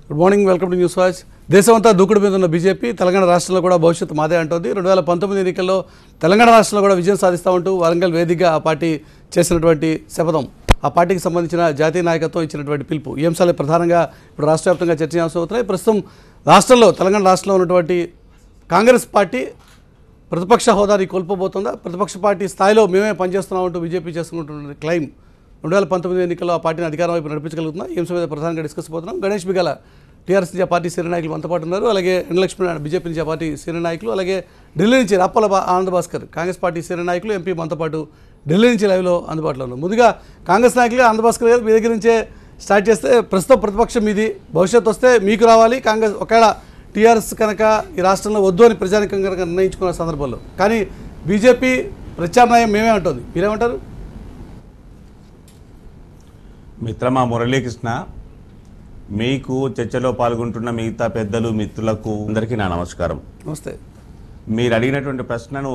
Good morning, welcome to news watch. దేశమంతా దూకుడు మీద ఉన్న బీజేపీ తెలంగాణ రాష్ట్రంలో కూడా భవిష్యత్తు మాదే అంటోంది. 2019 ఎన్నికల్లో తెలంగాణ రాష్ట్రంలో కూడా విజయం సాధిస్తామంటూ వరంగల్ వేదికగా ఆ పార్టీ చేసినటువంటి శపథం, ఆ పార్టీకి సంబంధించిన జాతీయ నాయకత్వం ఇచ్చినటువంటి పిలుపు, ఈ అంశాలే ప్రధానంగా ఇప్పుడు రాష్ట్ర వ్యాప్తంగా చర్చనీయాంశం అవుతున్నాయి. ప్రస్తుతం రాష్ట్రంలో తెలంగాణ రాష్ట్రంలో ఉన్నటువంటి కాంగ్రెస్ పార్టీ ప్రతిపక్ష హోదాని కోల్పోబోతుందా? ప్రతిపక్ష పార్టీ స్థాయిలో మేమే పనిచేస్తున్నామంటూ బీజేపీ చేసుకుంటున్న క్లెయిమ్ 2019 ఎన్నికల్లో ఆ పార్టీని అధికారం వైపు నడిపించగలుగుతున్నా? ఈ అంశం మీద ప్రధానంగా డిస్కస్ పోతున్నాం. గణేష్ బిగాల టీఆర్ఎస్ నుంచి ఆ పార్టీ సీనియర్ నాయకులు మనతో పాటు ఉన్నారు. అలాగే ఎండలక్ష్మి బీజేపీ నుంచి ఆ పార్టీ సీనియర్ నాయకులు, అలాగే ఢిల్లీ నుంచి రాప్పల ఆనంద్ భాస్కర్ కాంగ్రెస్ పార్టీ సీనియర్ నాయకులు, ఎంపీ మనతో పాటు ఢిల్లీ నుంచి లైవ్లో అందుబాటులో ఉన్నారు. ముందుగా కాంగ్రెస్ నాయకులు ఆనంద్ భాస్కర్ గారు మీ దగ్గర నుంచే స్టార్ట్ చేస్తే, ప్రస్తుతం ప్రతిపక్షం మీది, భవిష్యత్తు వస్తే మీకు రావాలి. కాంగ్రెస్ ఒకవేళ టీఆర్ఎస్ కనుక ఈ రాష్ట్రంలో వద్దు అని ప్రజానికం కనుక నిర్ణయించుకున్న సందర్భంలో, కానీ బీజేపీ ప్రత్యామ్నాయం మేమే అంటుంది, మీరేమంటారు? మిత్రమా మురళీకృష్ణ, మీకు చర్చలో పాల్గొంటున్న మిగతా పెద్దలు మిత్రులకు అందరికీ నా నమస్కారం. నమస్తే. మీరు అడిగినటువంటి ప్రశ్నను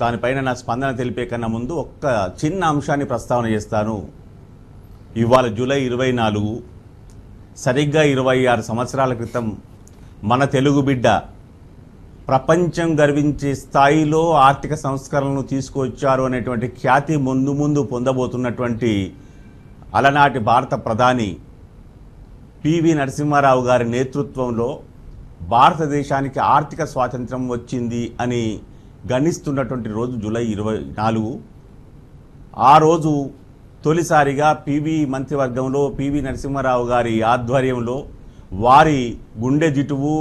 దానిపైన నా స్పందన తెలిపే కన్నా ముందు ఒక్క చిన్న అంశాన్ని ప్రస్తావన చేస్తాను. ఇవాళ జూలై 24, సరిగ్గా 26 సంవత్సరాల క్రితం మన తెలుగు బిడ్డ ప్రపంచం గర్వించే స్థాయిలో ఆర్థిక సంస్కరణలు తీసుకొచ్చారు అనేటువంటి ఖ్యాతి ముందు పొందబోతున్నటువంటి అలనాటి భారత ప్రధాని పివి నరసింహారావు గారి నేతృత్వంలో భారతదేశానికి ఆర్థిక స్వాతంత్రం వచ్చింది అని గణిస్తున్నటువంటి రోజు జూలై 24. ఆ రోజు తొలిసారిగా పివి మంత్రివర్గంలో పివి నరసింహారావు గారి ఆధ్వర్యంలో వారి గుండె జిటువు,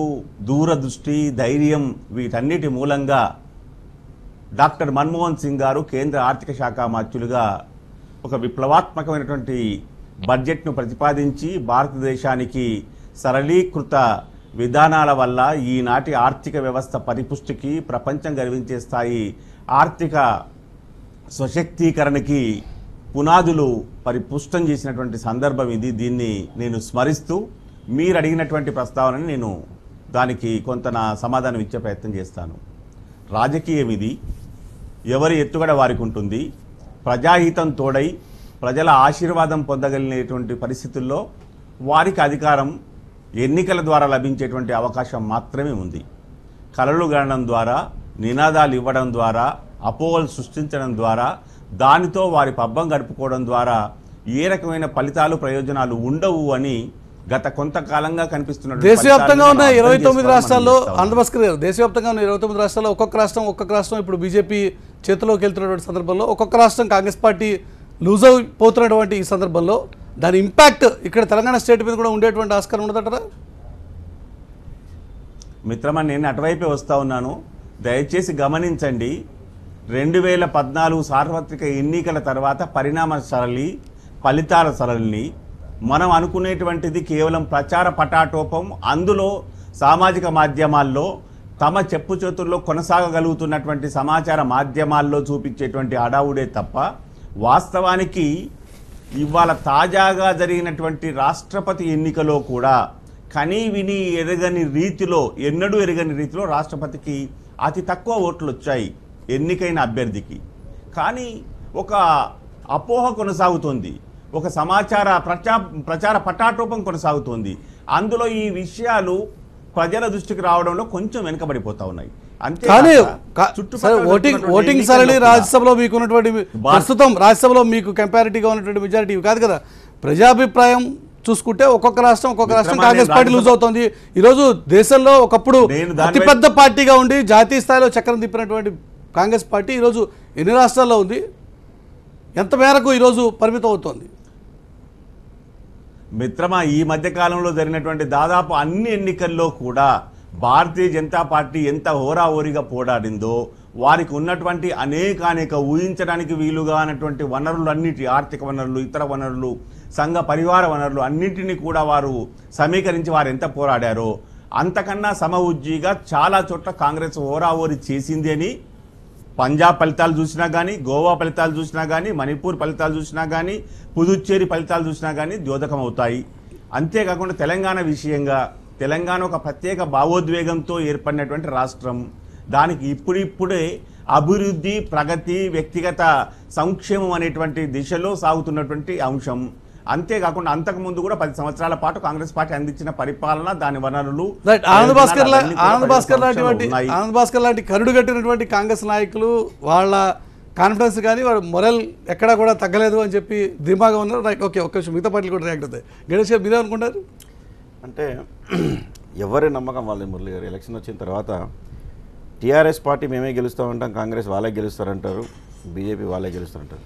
దూరదృష్టి, ధైర్యం, వీటన్నిటి మూలంగా డాక్టర్ మన్మోహన్ సింగ్ గారు కేంద్ర ఆర్థిక శాఖ మంత్రులుగా ఒక విప్లవాత్మకమైనటువంటి బడ్జెట్ను ప్రతిపాదించి భారతదేశానికి సరళీకృత విధానాల వల్ల ఈనాటి ఆర్థిక వ్యవస్థ పరిపుష్టికి, ప్రపంచం గర్వించే స్థాయి ఆర్థిక స్వశక్తీకరణకి పునాదులు పరిపుష్టం చేసినటువంటి సందర్భం ఇది. దీన్ని నేను స్మరిస్తూ మీరు అడిగినటువంటి ప్రస్తావనని నేను దానికి కొంత నా సమాధానం ఇచ్చే ప్రయత్నం చేస్తాను. రాజకీయం ఇది, ఎవరి ఎత్తుగడ వారికి ఉంటుంది. ప్రజాహితం తోడై ప్రజల ఆశీర్వాదం పొందగలిగినటువంటి పరిస్థితుల్లో వారికి అధికారం ఎన్నికల ద్వారా లభించేటువంటి అవకాశం మాత్రమే ఉంది. కలలు గణడం ద్వారా, నినాదాలు ఇవ్వడం ద్వారా, అపోహలు సృష్టించడం ద్వారా, దానితో వారి పబ్బం గడుపుకోవడం ద్వారా ఏ రకమైన ఫలితాలు, ప్రయోజనాలు ఉండవు అని గత కొంతకాలంగా కనిపిస్తున్న దేశవ్యాప్తంగా ఉన్న 29 రాష్ట్రాల్లో ఆంధ్రభాస్కర్ గారు, దేశవ్యాప్తంగా ఉన్న 29 రాష్ట్రాల్లో ఒక్కొక్క రాష్ట్రం ఇప్పుడు బీజేపీ చేతిలోకి వెళ్తున్నటువంటి సందర్భంలో, ఒక్కొక్క రాష్ట్రం కాంగ్రెస్ పార్టీ లూజ్ అయిపోతున్నటువంటి ఈ సందర్భంలో దాని ఇంపాక్ట్ ఇక్కడ తెలంగాణ స్టేట్ మీద కూడా ఉండేటువంటి ఆస్కారం ఉండదంటారా? మిత్రమా, నేను అటువైపే వస్తూ ఉన్నాను. దయచేసి గమనించండి, 2014 సార్వత్రిక ఎన్నికల తర్వాత పరిణామ సరళి, ఫలితాల సరళిని మనం అనుకునేటువంటిది కేవలం ప్రచార పటాటోపం. అందులో సామాజిక మాధ్యమాల్లో తమ చెప్పు చేతుల్లో కొనసాగగలుగుతున్నటువంటి సమాచార మాధ్యమాల్లో చూపించేటువంటి హడావుడే తప్ప, వాస్తవానికి ఇవాళ తాజాగా జరిగినటువంటి రాష్ట్రపతి ఎన్నికలో కూడా కనీవిని ఎరగని రీతిలో, ఎన్నడూ ఎరగని రీతిలో రాష్ట్రపతికి అతి తక్కువ ఓట్లు వచ్చాయి ఎన్నికైన అభ్యర్థికి. కానీ ఒక అపోహ కొనసాగుతోంది, ఒక ప్రచార పటాటోపం కొనసాగుతోంది. అందులో ఈ విషయాలు ప్రజల దృష్టికి రావడంలో కొంచెం వెనుకబడిపోతా ఉన్నాయి. కానీ ఓటింగ్ సరళి రాజ్యసభలో మీకు ఉన్నటువంటి, ప్రస్తుతం రాజ్యసభలో మీకు కంపారిటివ్గా ఉన్నటువంటి మెజారిటీ కాదు కదా. ప్రజాభిప్రాయం చూసుకుంటే ఒక్కొక్క రాష్ట్రం కాంగ్రెస్ పార్టీ లూజ్ అవుతుంది. ఈరోజు దేశంలో ఒకప్పుడు అతిపెద్ద పార్టీగా ఉండి జాతీయ స్థాయిలో చక్రం తిప్పినటువంటి కాంగ్రెస్ పార్టీ ఈరోజు ఎన్ని రాష్ట్రాల్లో ఉంది, ఎంత మేరకు ఈరోజు పరిమితం అవుతోంది? మిత్రమా, ఈ మధ్య కాలంలో జరిగినటువంటి దాదాపు అన్ని ఎన్నికల్లో కూడా భారతీయ జనతా పార్టీ ఎంత హోరాహోరీగా పోరాడిందో, వారికి ఉన్నటువంటి అనేక ఊహించడానికి వీలుగా అన్నటువంటి వనరులు అన్నిటి, ఆర్థిక వనరులు, ఇతర వనరులు, సంఘ పరివార వనరులు అన్నింటినీ కూడా వారు సమీకరించి వారు ఎంత పోరాడారో అంతకన్నా సమఉజ్జీగా చాలా చోట్ల కాంగ్రెస్ హోరాహోరీ చేసింది అని పంజాబ్ ఫలితాలు చూసినా కానీ, గోవా ఫలితాలు చూసినా కానీ, మణిపూర్ ఫలితాలు చూసినా కానీ, పుదుచ్చేరి ఫలితాలు చూసినా కానీ ద్యోతకం అవుతాయి. అంతేకాకుండా తెలంగాణ విషయంగా, తెలంగాణ ఒక ప్రత్యేక భావోద్వేగంతో ఏర్పడినటువంటి రాష్ట్రం, దానికి ఇప్పుడిప్పుడే అభివృద్ధి, ప్రగతి, వ్యక్తిగత సంక్షేమం అనేటువంటి దిశలో సాగుతున్నటువంటి అంశం. అంతేకాకుండా అంతకుముందు కూడా 10 సంవత్సరాల పాటు కాంగ్రెస్ పార్టీ అందించిన పరిపాలన, దాని వనరులు, ఆనంద్ భాస్కర్ లాంటి కరుడు కట్టినటువంటి కాంగ్రెస్ నాయకులు వాళ్ళ కాన్ఫిడెన్స్ కానీ వాడు మొరల్ ఎక్కడా కూడా తగ్గలేదు అని చెప్పి ధీమాగా ఉన్నారు. రైట్, ఓకే, ఒక్క నిమిషం, మిగతా పార్టీలు కూడా రియాక్ట్ అవుతాయి. గణేష్ గారు మీరే అనుకుంటారు? అంటే ఎవరి నమ్మకం వాళ్ళే. మురళి గారు, ఎలక్షన్ వచ్చిన తర్వాత టీఆర్ఎస్ పార్టీ మేమే గెలుస్తామంటాం, కాంగ్రెస్ వాళ్ళే గెలుస్తారంటారు, బీజేపీ వాళ్ళే గెలుస్తారంటారు.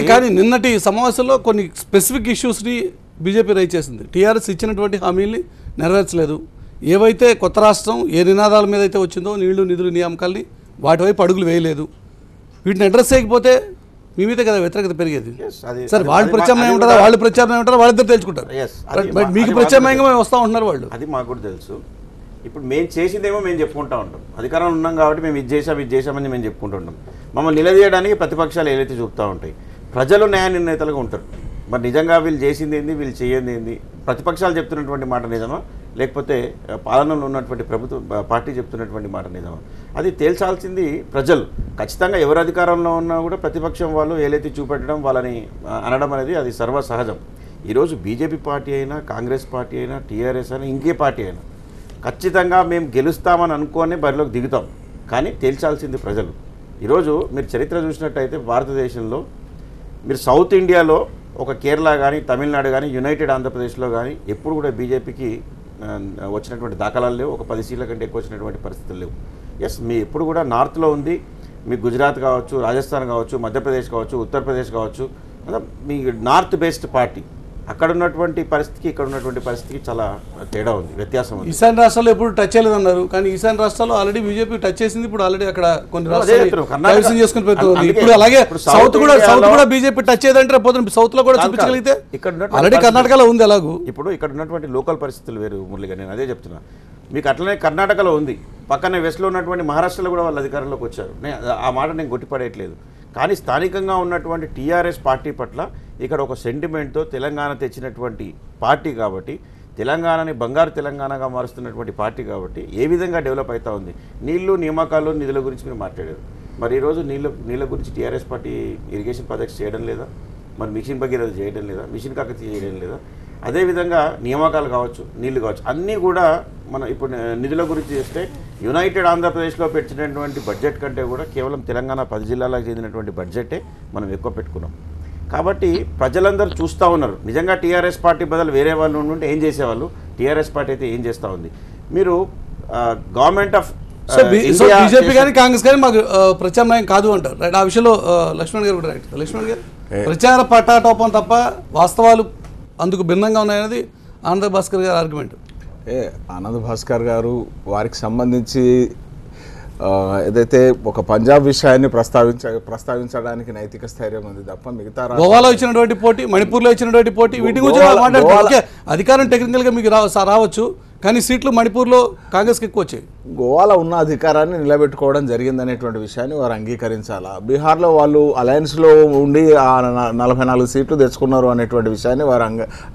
కానీ నిన్నటి సమావేశంలో కొన్ని స్పెసిఫిక్ ఇష్యూస్ని బీజేపీ రైజ్ చేసింది. టీఆర్ఎస్ ఇచ్చినటువంటి హామీల్ని నెరవేర్చలేదు. ఏవైతే కొత్త రాష్ట్రం ఏ నినాదాల మీద అయితే వచ్చిందో నీళ్లు, నిధులు, నియామకాల్ని వాటి వైపు అడుగులు వేయలేదు. వీటిని అడ్రస్ చేయకపోతే మీ మీద కదా వ్యతిరేకత పెరిగేది. సార్ వాళ్ళు ప్రత్యామ్నాయం ఉంటారా, వాళ్ళు ప్రత్యామ్నాయం ఉంటారా, వాళ్ళిద్దరు తెలుసుకుంటారు. మీకు ప్రత్యామ్నాయంగా మేము వస్తూ ఉంటున్నారు వాళ్ళు. అది మాకు కూడా తెలుసు. ఇప్పుడు మేము చేసిందేమో మేము చెప్పుకుంటూ ఉంటాం. అధికారంలో ఉన్నాం కాబట్టి మేము ఇది చేసామని మేము చెప్పుకుంటుంటాం. మమ్మల్ని నిలదీయడానికి ప్రతిపక్షాలు ఏదైతే చూపుతూ ఉంటాయి. ప్రజలు న్యాయ నిర్ణేతలుగా ఉంటారు. మరి నిజంగా వీళ్ళు చేసింది ఏంది, వీళ్ళు చేయంది ఏంది, ప్రతిపక్షాలు చెప్తున్నటువంటి మాట నిజమా, లేకపోతే పాలనలో ఉన్నటువంటి పార్టీ చెప్తున్నటువంటి మాట నిజమా, అది తేల్చాల్సింది ప్రజలు. ఖచ్చితంగా ఎవరు అధికారంలో ఉన్నా కూడా ప్రతిపక్షం వాళ్ళు ఏలైతే చూపెట్టడం, వాళ్ళని అనడం అనేది అది సర్వసహజం. ఈరోజు బీజేపీ పార్టీ అయినా, కాంగ్రెస్ పార్టీ అయినా, టీఆర్ఎస్ అయినా, ఇంకే పార్టీ అయినా ఖచ్చితంగా మేము గెలుస్తామని అనుకోని బరిలోకి దిగుతాం. కానీ తేల్చాల్సింది ప్రజలు. ఈరోజు మీరు చరిత్ర చూసినట్టయితే భారతదేశంలో మీరు సౌత్ ఇండియాలో ఒక కేరళ కానీ, తమిళనాడు కానీ, యునైటెడ్ ఆంధ్రప్రదేశ్లో కానీ ఎప్పుడు కూడా బీజేపీకి వచ్చినటువంటి దాఖలాలు లేవు. ఒక 10 సీట్ల కంటే ఎక్కువ వచ్చినటువంటి పరిస్థితులు లేవు. ఎస్, మీ ఎప్పుడు కూడా నార్త్లో ఉంది. మీ గుజరాత్ కావచ్చు, రాజస్థాన్ కావచ్చు, మధ్యప్రదేశ్ కావచ్చు, ఉత్తరప్రదేశ్ కావచ్చు, మీ నార్త్ బేస్డ్ పార్టీ. అక్కడ ఉన్నటువంటి పరిస్థితికి ఇక్కడ ఉన్నటువంటి పరిస్థితికి చాలా తేడా ఉంది, వ్యత్యాసం ఉంది. ఈశాన్య రాష్ట్రాల్లో ఎప్పుడు టచ్ చేయలేదన్నారు, కానీ ఈశాన్య రాష్ట్రాల్లో ఆల్రెడీ బీజేపీ టచ్ చేసింది. ఇప్పుడు ఆల్రెడీ అక్కడ కొన్ని రాష్ట్రాలు చేసుకుని పెడుతుంది. ఇప్పుడు అలాగే సౌత్ కూడా బీజేపీ టచ్ చేయదంటే పోతుంది. సౌత్ లో కూడా చూపించగలిగితే ఆల్రెడీ కర్ణాటకలో ఉంది. అలాగూ ఇప్పుడు ఇక్కడ ఉన్నటువంటి లోకల్ పరిస్థితులు వేరు మురళిగా, నేను అదే చెప్తున్నా. మీకు అట్లనే కర్ణాటకలో ఉంది, పక్కనే వెస్ట్లో ఉన్నటువంటి మహారాష్ట్రలో కూడా వాళ్ళు అధికారంలోకి వచ్చారు. ఆ మాట నేను కొట్టిపడేయట్లేదు. కానీ స్థానికంగా ఉన్నటువంటి టీఆర్ఎస్ పార్టీ పట్ల ఇక్కడ ఒక సెంటిమెంట్తో తెలంగాణ తెచ్చినటువంటి పార్టీ కాబట్టి, తెలంగాణని బంగారు తెలంగాణగా మారుస్తున్నటువంటి పార్టీ కాబట్టి ఏ విధంగా డెవలప్ అవుతా ఉంది. నీళ్లు, నియామకాలు, నిధుల గురించి మీరు మాట్లాడారు. మరి ఈరోజు నీళ్ళ గురించి టీఆర్ఎస్ పార్టీ ఇరిగేషన్ ప్రాజెక్ట్స్ చేయడం లేదా, మరి మిషన్ భగీరథ చేయడం లేదా, మిషన్ కాకతీయ చేయడం లేదా, అదేవిధంగా నియామకాలు కావచ్చు, నీళ్లు కావచ్చు, అన్నీ కూడా మనం ఇప్పుడు నిధుల గురించి చేస్తే యునైటెడ్ ఆంధ్రప్రదేశ్లో పెట్టినటువంటి బడ్జెట్ కంటే కూడా కేవలం తెలంగాణ 10 జిల్లాలకు చెందినటువంటి బడ్జెటే మనం ఎక్కువ పెట్టుకున్నాం. కాబట్టి ప్రజలందరూ చూస్తూ ఉన్నారు. నిజంగా టీఆర్ఎస్ పార్టీ బదులు వేరే వాళ్ళు ఉంటే ఏం చేసేవాళ్ళు, టీఆర్ఎస్ పార్టీ అయితే ఏం చేస్తూ ఉంది. మీరు గవర్నమెంట్ ఆఫ్ బీజేపీ కానీ కాంగ్రెస్ కానీ మాకు ప్రత్యామ్నాయం కాదు అంటారు. రైట్, ఆ విషయంలో లక్ష్మణ్ గారు కూడా రైట్. లక్ష్మణ్ గారు, ప్రచార పట్టాటోపం తప్ప వాస్తవాలు అందుకు భిన్నంగా ఉన్నాయనేది ఆనంద్ భాస్కర్ గారి ఆర్గ్యుమెంట్. ఆనంద్ భాస్కర్ గారు వారికి సంబంధించి ఏదైతే ఒక పంజాబ్ విషయాన్ని ప్రస్తావించడానికి నైతిక స్థైర్యం ఉంది తప్ప మిగతా గోవాలో ఇచ్చినటువంటి పోటీ, మణిపూర్లో ఇచ్చినటువంటి పోటీ, వీటి గురించి మాట్లాడుతూ అధికారం టెక్నికల్గా మీకు రావచ్చు, కానీ సీట్లు మణిపూర్లో కాంగ్రెస్కి ఎక్కువ వచ్చాయి. గోవాలో ఉన్న అధికారాన్ని నిలబెట్టుకోవడం జరిగిందనేటువంటి విషయాన్ని వారు అంగీకరించాలా. బీహార్లో వాళ్ళు అలయన్స్లో ఉండి 44 సీట్లు తెచ్చుకున్నారు అనేటువంటి విషయాన్ని వారు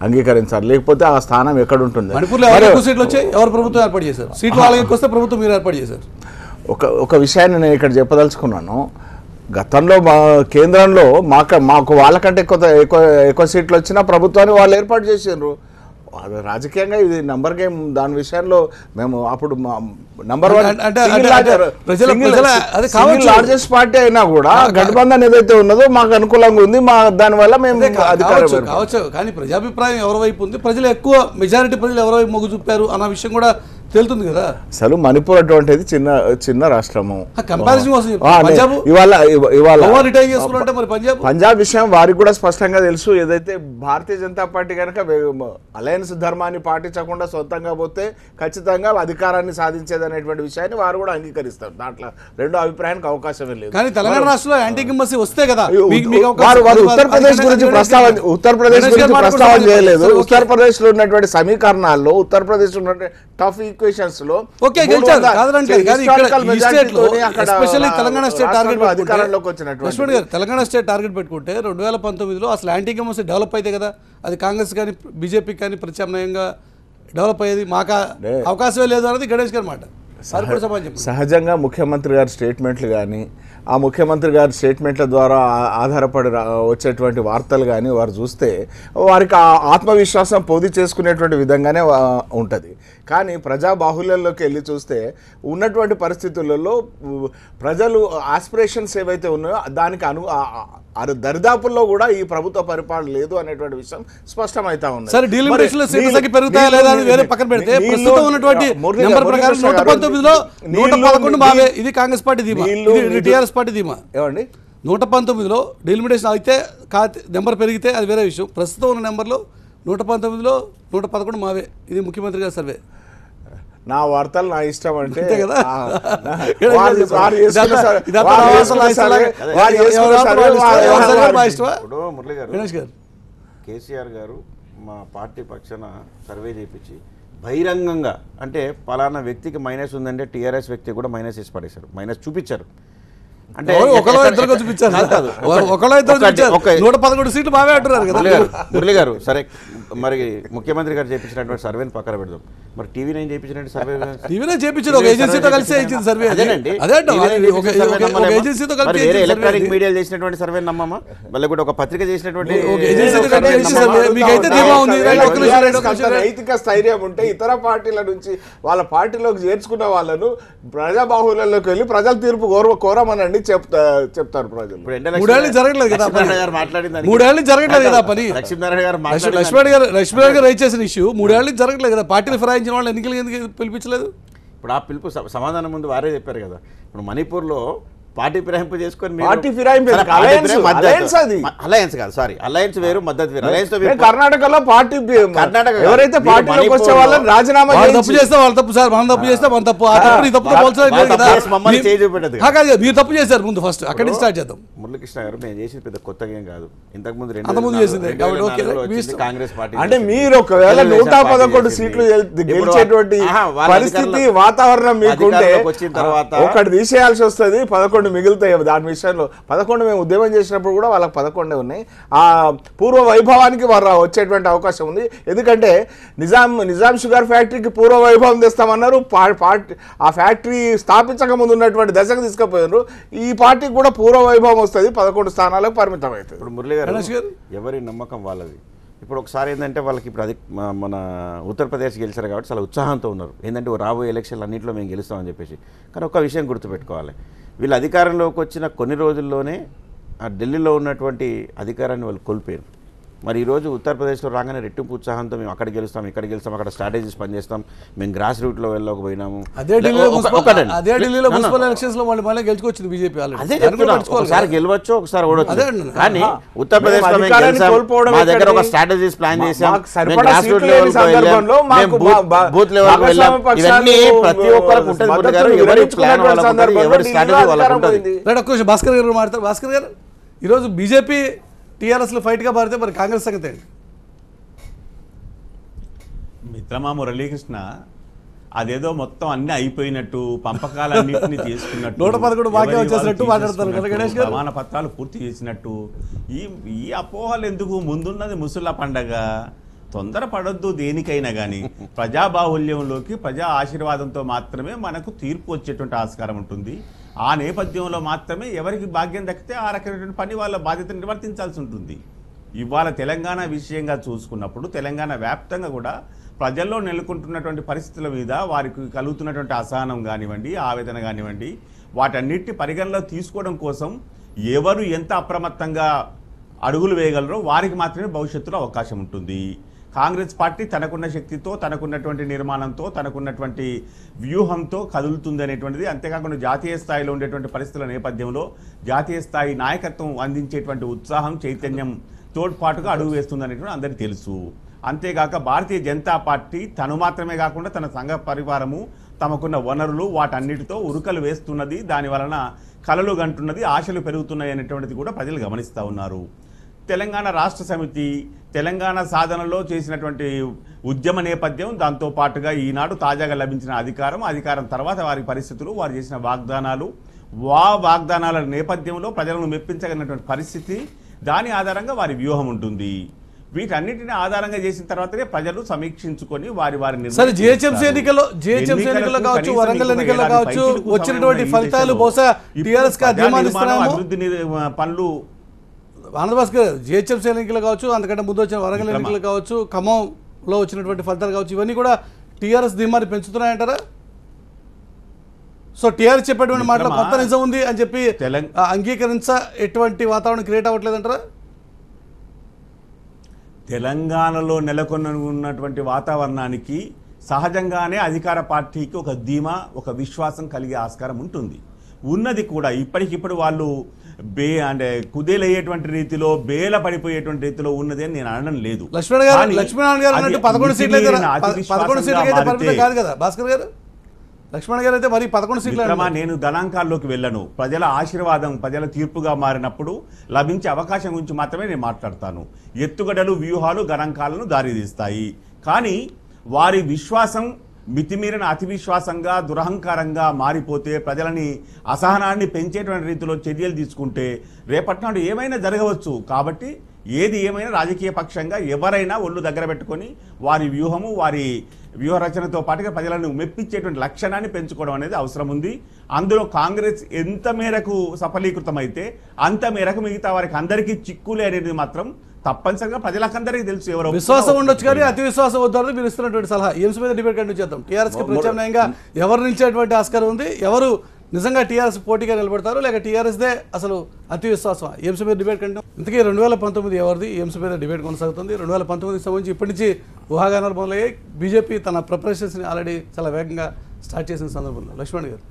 అంగీకరించాలి. లేకపోతే ఆ స్థానం ఎక్కడ ఉంటుంది. మణిపూర్లో ఎక్కువ సీట్లు వచ్చాయి, ఎవరు ప్రభుత్వం ఏర్పాటు చేశారు, సీట్లు వాళ్ళకి ఎక్కువ వస్తే ప్రభుత్వం మీరు ఏర్పాటు చేశారు. ఒక విషయాన్ని నేను ఇక్కడ చెప్పదలుచుకున్నాను. గతంలో కేంద్రంలో మాకు వాళ్ళకంటే ఎక్కువ సీట్లు వచ్చినా ప్రభుత్వాన్ని వాళ్ళు ఏర్పాటు చేసారు. అది రాజకీయంగా ఇది నంబర్ గేమ్. దాని విషయంలో మేము అప్పుడు నంబర్ 1 లార్జెస్ట్ పార్టీ అయినా కూడా గఠబంధన్ ఏదైతే ఉన్నదో మాకు అనుకూలంగా ఉంది, దానివల్ల మేము కావచ్చు. కానీ ప్రజాభిప్రాయం ఎవరి వైపు ఉంది, ప్రజలు ఎక్కువ మెజారిటీ ప్రజలు ఎవరి వైపు మొగ్గు చూపారు అన్న విషయం కూడా తెలుతుంది కదా. అసలు మణిపూర్ అటువంటిది చిన్న రాష్ట్రము. పంజాబ్ విషయం వారికి కూడా స్పష్టంగా తెలుసు. ఏదైతే భారతీయ జనతా పార్టీ కనుక అలయన్స్ ధర్మాన్ని పాటించకుండా సొంతంగా పోతే ఖచ్చితంగా అధికారాన్ని సాధించేది అనేటువంటి విషయాన్ని వారు కూడా అంగీకరిస్తారు. దాంట్లో రెండో అభిప్రాయానికి అవకాశమే లేదు. కానీ తెలంగాణ రాష్ట్రంలో యాంటీ ఇన్కంబెన్సీ వస్తే కదా వారు ఉత్తరప్రదేశ్ గురించి ప్రస్తావన చేయలేదు. ఉత్తరప్రదేశ్ లో ఉన్నటువంటి సమీకరణాల్లో, ఉత్తరప్రదేశ్ ఉన్నటువంటి టఫ్ ఈక్వేషన్స్ లో తెలంగాణ స్టేట్ టార్గెట్ పెట్టుకుంటే 2019లో అసలు యాంటీ ఇన్కంబెన్సీ డెవలప్ అయితే కదా, అది కాంగ్రెస్ కానీ బీజేపీ కానీ ప్రత్యామ్నాయంగా డెవలప్ అయ్యేది. మాకు అవకాశమే లేదు అన్నది గణేష్ గారి మాట. వారికి కూడా సమాధానం చెప్పండి. సహజంగా ముఖ్యమంత్రి గారి స్టేట్మెంట్లు కానీ ఆ ముఖ్యమంత్రి గారి స్టేట్మెంట్ల ద్వారా ఆధారపడి వచ్చేటువంటి వార్తలు కానీ వారు చూస్తే వారికి ఆ ఆత్మవిశ్వాసం పొంది చేసుకునేటువంటి విధంగానే ఉంటుంది. కానీ ప్రజా బాహుళ్యంలోకి వెళ్ళి చూస్తే ఉన్నటువంటి పరిస్థితులలో ప్రజలు ఆస్పిరేషన్స్ ఏవైతే ఉన్నాయో దానికి దరిదాపుల్లో కూడా ఈ ప్రభుత్వ పరిపాలన లేదు అనేటువంటి విషయం స్పష్టమైతా ఉంది. సరే, డీలిమిటేషన్లో సీట్ల సంఖ్య పెరుగుతాయా లేదా అని వేరే పక్కన పెడితే ప్రస్తుతం ఉన్నటువంటి నెంబర్ ప్రకారం 119లో 111 మావే. ఇది కాంగ్రెస్ పార్టీ ధీమా, ఇది టీఆర్ఎస్ పార్టీ ధీమా. ఏమండి 119లో డీలిమిటేషన్ అయితే నెంబర్ పెరిగితే అది వేరే విషయం. ప్రస్తుతం ఉన్న నెంబర్లో 119లో 111 మావే. ఇది ముఖ్యమంత్రి గారి సర్వే. నా వార్తలు నా ఇష్టం అంటే కదా. మురళి గారు, కేసీఆర్ గారు మా పార్టీ పక్షాన సర్వే చేయించి బహిరంగంగా అంటే పలానా వ్యక్తికి మైనస్ ఉందంటే టీఆర్ఎస్ వ్యక్తి కూడా మైనస్ వేసి పడేశారు, మైనస్ చూపించారు. అంటే ఒకళ్ళో ఇద్దరు చూపించారు, 111 సీట్లు బాగా అంటున్నారు కదా. మురళి గారు, సరే మరి ముఖ్యమంత్రి గారు చేయించినటువంటి సర్వేని పక్కన పెడదాం. మరి టీవీ నైన్ చేయించినటువంటి సర్వే, టీవీనే చేయించారు, ఒక ఏజెన్సీతో కలిసి ఇచ్చింది సర్వే. అదేనండి, ఏజెన్సీతో కలిసి ఎలక్ట్రానిక్ మీడియా చేసినటువంటి సర్వే నమ్మమ్మా? మళ్ళీ కూడా ఒక పత్రిక చేసినటువంటి నైతిక స్థైర్యం ఉంటే ఇతర పార్టీల నుంచి వాళ్ళ పార్టీలోకి చేర్చుకున్న వాళ్ళను ప్రజా బాహుళ్యంలోకి వెళ్ళి ప్రజల తీర్పు కోరమనండి చెప్తారు ప్రజలు. 3 ఏళ్ళు జరగలేదు కదా, 3 ఏళ్ళు జరగట్లేదు కదా పని. లక్ష్మీనారాయణ గారు రైట్ చేసిన ఇష్యూ 3 ఏళ్ళు జరగట్లేదు కదా. పార్టీలు ఫిరాయించిన వాళ్ళు ఎన్నికలు ఎందుకు పిలిపించలేదు? ఇప్పుడు ఆ పిలుపు సమాధానం ముందు వారే చెప్పారు కదా. ఇప్పుడు మణిపూర్లో పార్టీ ఫిరాయింపు చేసుకొని అలయన్స్ కాదు, సారీ, అలయన్స్ వేరు, మద్దతు వేరు. అలయన్స్ కర్ణాటకలో పార్టీ ఎవరైతే పార్టీలోకి వచ్చే వాళ్ళని రాజీనామా తప్పు చేస్తే వాళ్ళు తప్పు సార్, మనం తప్పు చేస్తే మన తప్పు. మీరు తప్పు చేశారు ముందు, ఫస్ట్ అక్కడి నుంచి స్టార్ట్ చేద్దాం. మురళీకృష్ణ గారు, నేను చేసేది పెద్ద కొత్తగా ఏం కాదు, ఇంతకు ముందు కాంగ్రెస్ పార్టీ. అంటే మీరు ఒకవేళ 111 సీట్లు గెలిచేటువంటి పరిస్థితి వాతావరణం మీకుంటే వచ్చిన తర్వాత ఒకటి తీసేయాల్సి వస్తుంది, 11 మిగులుతాయి. దాని విషయంలో 11 మేము ఉద్యమం చేసినప్పుడు కూడా వాళ్ళకి 11 ఉన్నాయి. ఆ పూర్వ వైభవానికి వారు వచ్చేటువంటి అవకాశం ఉంది. ఎందుకంటే నిజాం షుగర్ ఫ్యాక్టరీకి పూర్వ వైభవం తెస్తామన్నారు, ఆ ఫ్యాక్టరీ స్థాపించక ముందు ఉన్నటువంటి దశకు తీసుకుపోయారు. ఈ పార్టీకి కూడా పూర్వ వైభవం వస్తుంది, 11 స్థానాలకు పరిమితం అవుతుంది. ఇప్పుడు మురళి గారు, ఎవరి నమ్మకం వాళ్ళది. ఇప్పుడు ఒకసారి ఏంటంటే వాళ్ళకి ఇప్పుడు అది మన ఉత్తరప్రదేశ్ గెలిచారు కాబట్టి చాలా ఉత్సాహంతో ఉన్నారు. ఏంటంటే రాబోయే ఎలక్షన్లు అన్నింటిలో మేము గెలుస్తామని చెప్పేసి. కానీ ఒక విషయం గుర్తుపెట్టుకోవాలి, వీళ్ళు అధికారంలోకి వచ్చిన కొన్ని రోజుల్లోనే ఆ ఢిల్లీలో ఉన్నటువంటి అధికారాన్ని వాళ్ళు కోల్పోయారు. మరి ఈరోజు ఉత్తరప్రదేశ్లో రాగానే రెట్టింపు ఉత్సాహంతో మేము అక్కడ గెలుస్తాం, ఇక్కడ గెలుస్తాం, అక్కడ స్ట్రాటజీస్ పనిచేస్తాం, మేము గ్రాస్ రూట్లో వెళ్ళకపోయినాము. ఒకసారి గెలవచ్చు, ఒకసారి ఓడొచ్చు. కానీ ఉత్తరప్రదేశ్ మా దగ్గర ఒక స్ట్రాటజీస్ ప్లాన్ చేసాం, గ్రాస్ రూట్ బూత్ లెవెల్ వెళ్ళాం. ఇవన్నీ ప్రతి ఒక్కరికి ఉంటుంది. ఎవరి ప్లాన్ వాళ్ళకు ఉంటుంది, ఎవరి స్ట్రాటజీ వాళ్ళకు ఉంటుంది. భాస్కర్ గారు మాట్లాడతారు. భాస్కర్ గారు, ఈరోజు బీజేపీ టీఆర్ఎస్లో ఫైట్గా మారితే మరి కాంగ్రెస్ సంగతి ఏంటి? మిత్రమా మురళీకృష్ణ, అదేదో మొత్తం అన్ని అయిపోయినట్టు, పంపకాలన్నింటినీ చేసుకున్నట్టు, 111 బాకీ వచ్చేసినట్టు మాట్లాడతారు కదా గణేష్ గారు. ప్రమాణ పత్రాలు పూర్తి చేసినట్టు ఈ అపోహలు ఎందుకు? ముందున్నది ముసుళ్ళ పండగ, తొందరపడొద్దు దేనికైనా కానీ. ప్రజాబాహుల్యంలోకి ప్రజా ఆశీర్వాదంతో మాత్రమే మనకు తీర్పు వచ్చేటువంటి ఆస్కారం ఉంటుంది. ఆ నేపథ్యంలో మాత్రమే ఎవరికి భాగ్యం దక్కితే ఆ రకమైనటువంటి పని వాళ్ళ బాధ్యతను నిర్వర్తించాల్సి ఉంటుంది. ఇవాళ తెలంగాణ విషయంగా చూసుకున్నప్పుడు తెలంగాణ వ్యాప్తంగా కూడా ప్రజల్లో నెలకొంటున్నటువంటి పరిస్థితుల మీద వారికి కలుగుతున్నటువంటి అసహనం కానివ్వండి, ఆవేదన కానివ్వండి, వాటన్నిటిని పరిగణలో తీసుకోవడం కోసం ఎవరు ఎంత అప్రమత్తంగా అడుగులు వేయగలరో వారికి మాత్రమే భవిష్యత్తులో అవకాశం ఉంటుంది. కాంగ్రెస్ పార్టీ తనకున్న శక్తితో, తనకున్నటువంటి నిర్మాణంతో, తనకున్నటువంటి వ్యూహంతో కదులుతుంది అనేటువంటిది. అంతేకాకుండా జాతీయ స్థాయిలో ఉండేటువంటి పరిస్థితుల నేపథ్యంలో జాతీయ స్థాయి నాయకత్వం అందించేటువంటి ఉత్సాహం, చైతన్యం తోడ్పాటుగా అడుగు వేస్తుంది అనేటువంటి అందరికీ తెలుసు. అంతేగాక భారతీయ జనతా పార్టీ తను మాత్రమే కాకుండా తన సంఘ పరివారము, తమకున్న వనరులు వాటన్నిటితో ఉరుకలు వేస్తున్నది. దాని వలన కలలు గంటున్నది, ఆశలు పెరుగుతున్నాయి అనేటువంటిది కూడా ప్రజలు గమనిస్తూ ఉన్నారు. తెలంగాణ రాష్ట్ర సమితి తెలంగాణ సాధనలో చేసినటువంటి ఉద్యమ నేపథ్యం, దాంతో పాటుగా ఈనాడు తాజాగా లభించిన అధికారం తర్వాత వారి పరిస్థితులు, వారు చేసిన వాగ్దానాలు, వాగ్దానాల నేపథ్యంలో ప్రజలను మెప్పించగలిగినటువంటి పరిస్థితి, దాని ఆధారంగా వారి వ్యూహం ఉంటుంది. వీటన్నిటిని ఆధారంగా చేసిన తర్వాతనే ప్రజలు సమీక్షించుకొని వారి నిర్ణయం సరే జిహెచ్ఎంసీ తీసుకుంటారు. ఎన్నికల్లో కావచ్చు, కనీసం వరంగల్ ఇంకొక ఎన్నికల్లో ఏడాది కావచ్చు, పైచిలుకు వచ్చినటువంటి సమయం ఫలితాలు ఈ బహుశా ఇప్పుడు టీఆర్ఎస్ కి ప్రజా అధ్యయనిస్తున్నాము. అభివృద్ధి పనులు ఆంధ్రభాస్కర్ జిహెచ్ఎంసీ ఎన్నికలు కావచ్చు, అంతకంటే ముందు వచ్చిన వరంగల్ మిత్రమా. ఎన్నికలు కావచ్చు, ఖమ్మంలో వచ్చినటువంటి ఫలితాలు కావచ్చు, ఇవన్నీ కూడా టీఆర్ఎస్ ధీమాన్ని పెంచుతున్నాయంటారా? సో టీఆర్ఎస్ చెప్పేటువంటి మాటలో మిత్రమా, కొత్త నిజం ఉంది అని చెప్పి తెలంగాణ ఎటువంటి వాతావరణం క్రియేట్ అవ్వట్లేదంటారా? తెలంగాణలో నెలకొని ఉన్నటువంటి వాతావరణానికి సహజంగానే అధికార పార్టీకి ఒక ధీమా, ఒక విశ్వాసం కలిగే ఆస్కారం ఉంటుంది. ఉన్నది కూడా ఇప్పటికిప్పుడు వాళ్ళు అంటే కుదేలయ్యేటువంటి రీతిలో బేల పడిపోయేటువంటి రీతిలో ఉన్నది అని నేను అనడం లేదు. లక్ష్మీనారాయణ గారు అన్నట్టు 11 సీట్లు అయితే 11 సీట్లకి అయితే పరిమితం కాదు కదా భాస్కర్ గారు. లక్ష్మణ్ గారు అయితే మరి 11 సీట్లు. నేను గణాంకాల్లోకి వెళ్ళను. ప్రజల ఆశీర్వాదం, ప్రజల తీర్పుగా మారినప్పుడు లభించే అవకాశం గురించి మాత్రమే నేను మాట్లాడతాను. ఎత్తుగడలు, వ్యూహాలు గణాంకాలను దారితీస్తాయి. కానీ వారి విశ్వాసం మితిమీరిన అతి విశ్వాసంగా, దురహంకారంగా మారిపోతే, ప్రజలని అసహనాన్ని పెంచేటువంటి రీతిలో చర్యలు తీసుకుంటే రేపటి నాడు ఏమైనా జరగవచ్చు. కాబట్టి ఏది ఏమైనా రాజకీయ పక్షంగా ఎవరైనా ఒళ్ళు దగ్గర పెట్టుకొని వారి వ్యూహము, వారి వ్యూహరచనతో పాటుగా ప్రజలను మెప్పించేటువంటి లక్షణాన్ని పెంచుకోవడం అనేది అవసరం ఉంది. అందులో కాంగ్రెస్ ఎంత మేరకు సఫలీకృతమైతే అంత మేరకు మిగతా వారికి అందరికీ చిక్కులే అనేది మాత్రం తప్పనిసరిగా ప్రజలకందరికీ తెలుసు. ఎవరో విశ్వాసం ఉండొచ్చు కానీ అతి విశ్వాసం వద్దని మీరు ఇస్తున్నటువంటి సలహా ఈ అంశం మీద డిబేట్ కంటిన్యూ చేద్దాం. టీఆర్ఎస్ కి ప్రత్యామ్నాయంగా ఎవరు నిలిచేటువంటి ఆస్కారం ఉంది? ఎవరు నిజంగా టీఆర్ఎస్ పోటీగా నిలబడతారు, లేక టీఆర్ఎస్దే అసలు అతి విశ్వాసం? ఈ అంశం మీద డిబేట్ కంటిన్యూ. ఇంతకీ 2019 ఎవరిది? ఈ అంశం మీద డిబేట్ కొనసాగుతుంది. 2019కి సంబంధించి ఇప్పటి నుంచి ఊహాగానాలు మొదలయ్యాయి. బీజేపీ తన ప్రిపరేషన్స్ని ఆల్రెడీ చాలా వేగంగా స్టార్ట్ చేసిన సందర్భంలో లక్ష్మణ్ గారు,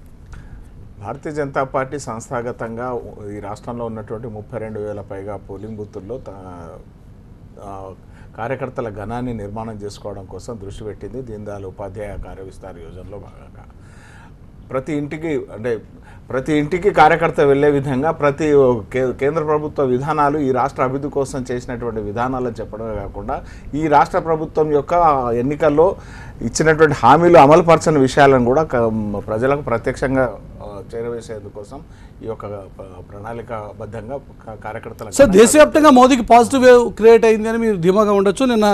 భారతీయ జనతా పార్టీ సంస్థాగతంగా ఈ రాష్ట్రంలో ఉన్నటువంటి 32,000 పైగా పోలింగ్ బూతుల్లో కార్యకర్తల గణాన్ని నిర్మాణం చేసుకోవడం కోసం దృష్టి పెట్టింది. దీన్ దయాళ్ ఉపాధ్యాయ కార్యవిస్తార యోజనలో భాగంగా ప్రతి ఇంటికి కార్యకర్త వెళ్ళే విధంగా కేంద్ర ప్రభుత్వ విధానాలు ఈ రాష్ట్ర అభివృద్ధి కోసం చేసినటువంటి విధానాలను చెప్పడమే కాకుండా ఈ రాష్ట్ర ప్రభుత్వం యొక్క ఎన్నికల్లో ఇచ్చినటువంటి హామీలు అమలుపరచని విషయాలను కూడా ప్రజలకు ప్రత్యక్షంగా చేరవేసేందుకోసం ఈ యొక్క ప్రణాళికాబద్ధంగా కార్యకర్తలు. సార్, దేశవ్యాప్తంగా మోదీకి పాజిటివ్ వేవ్ క్రియేట్ అయింది అని మీరు ధీమాగా ఉండొచ్చు. నిన్న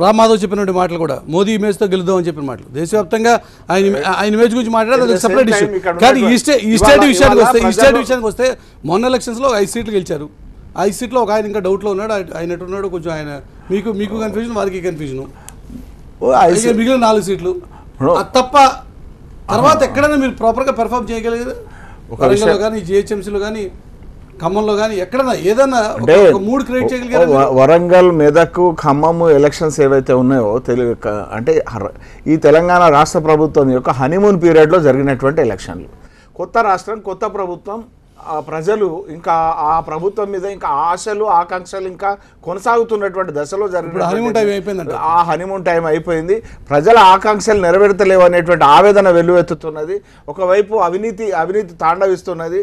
రామ్ మాధవ్ చెప్పినటువంటి మాటలు కూడా మోదీ ఇమేజ్తో గెలుద్దాం అని చెప్పిన మాటలు. దేశవ్యాప్తంగా ఆయన ఇమేజ్ గురించి మాట్లాడారు, సపరేట్ ఇష్యూ. కానీ ఈ స్టేట్ విషయానికి వస్తే మొన్న ఎలక్షన్స్లో 5 సీట్లు గెలిచారు. 5 సీట్లో ఒక ఆయన ఇంకా డౌట్లో ఉన్నాడు. ఆయన ఎట్టున్నాడు కొంచెం, ఆయన మీకు కన్ఫ్యూజన్, వారికి కన్ఫ్యూజన్. మిగిలిన 4 సీట్లు తప్ప తర్వాత ఎక్కడైనా మీరు ప్రాపర్గా పెర్ఫామ్ చేయగలిగారు? వరంగల్లో కానీ, జిహెచ్ఎంసీలో కానీ, ఖమ్మంలో కానీ ఎక్కడైనా ఏదైనా మూడు క్రియేట్ చేయగలిగారు? వరంగల్, మెదక్, ఖమ్మం ఎలక్షన్స్ ఏవైతే ఉన్నాయో అంటే ఈ తెలంగాణ రాష్ట్ర ప్రభుత్వం యొక్క హనీమూన్ పీరియడ్లో జరిగినటువంటి ఎలక్షన్లు. కొత్త రాష్ట్రం, కొత్త ప్రభుత్వం, ప్రజలు ఇంకా ఆ ప్రభుత్వం మీద ఇంకా ఆశలు, ఆకాంక్షలు ఇంకా కొనసాగుతున్నటువంటి దశలో జరిగిన ఆ హనీమూన్ టైం అయిపోయింది. ప్రజల ఆకాంక్షలు నెరవేర్తలేవు అనేటువంటి ఆవేదన వెల్లువెత్తుతున్నది. ఒకవైపు అవినీతి తాండవిస్తున్నది.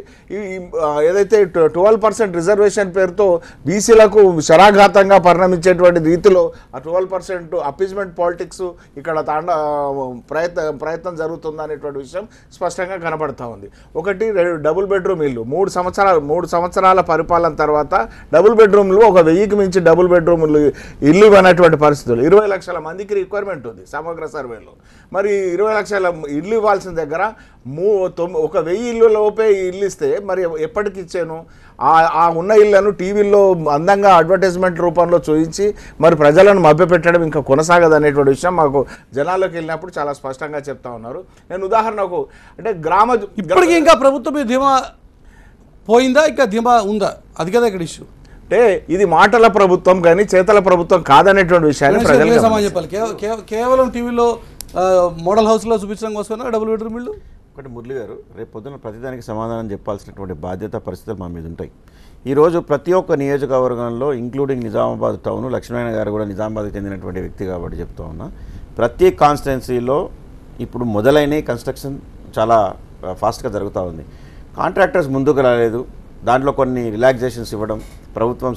ఏదైతే 12% రిజర్వేషన్ పేరుతో బీసీలకు శరాఘాతంగా పరిణమించేటువంటి రీతిలో ఆ 12% అపీజ్మెంట్ పాలిటిక్స్ ఇక్కడ ప్రయత్నం జరుగుతుంది అనేటువంటి విషయం స్పష్టంగా కనబడతా ఉంది. ఒకటి, డబుల్ బెడ్రూమ్ ఇల్లు 3 సంవత్సరాల పరిపాలన తర్వాత డబుల్ బెడ్రూమ్లు 1000కి మించి డబుల్ బెడ్రూమ్లు ఇల్లు అనేటువంటి పరిస్థితులు. 20 లక్షల మందికి రిక్వైర్మెంట్ ఉంది సమగ్ర సర్వేలో. మరి 20 లక్షల ఇల్లు ఇవ్వాల్సిన దగ్గర 1000 ఇల్లు లోపే ఇల్లు ఇస్తే మరి ఎప్పటికి ఇచ్చాను? ఆ ఉన్న ఇళ్లను టీవీల్లో అందంగా అడ్వర్టైజ్మెంట్ రూపంలో చూపించి మరి ప్రజలను మభ్యపెట్టడం ఇంకా కొనసాగదు అనేటువంటి విషయం మాకు జనాల్లోకి వెళ్ళినప్పుడు చాలా స్పష్టంగా చెప్తా ఉన్నారు. నేను ఉదాహరణకు అంటే ఇప్పటికీ ఇంకా ప్రభుత్వం ధీమా పోయిందా, ఇంకా ధీమా ఉందా? అది కదా ఇక్కడ ఇష్యూ. అంటే ఇది మాటల ప్రభుత్వం కానీ చేతల ప్రభుత్వం కాదనేటువంటి విషయాన్ని ప్రజలకు సమాధానం చెప్పాలి. కేవలం టీవీలో మోడల్ హౌస్లో చూపించడం కోసం డబుల్ బెడ్రూమ్ ఇల్లు. ఒకటి మురళి గారు, రేపు పొద్దున ప్రతిదానికి సమాధానం చెప్పాల్సినటువంటి బాధ్యత, పరిస్థితులు మా మీద ఉంటాయి. ఈరోజు ప్రతి ఒక్క నియోజకవర్గంలో ఇంక్లూడింగ్ నిజామాబాద్ టౌన్, లక్ష్మీనారాయణ గారు కూడా నిజామాబాద్కి చెందినటువంటి వ్యక్తి కాబట్టి చెప్తా ఉన్నా, ప్రతి కాన్స్టిట్యున్సీలో ఇప్పుడు మొదలైన కన్స్ట్రక్షన్ చాలా ఫాస్ట్గా జరుగుతూ ఉంది. కాంట్రాక్టర్స్ ముందుకు రాలేదు. దాంట్లో కొన్ని రిలాక్సేషన్స్ ఇవ్వడం, ప్రభుత్వం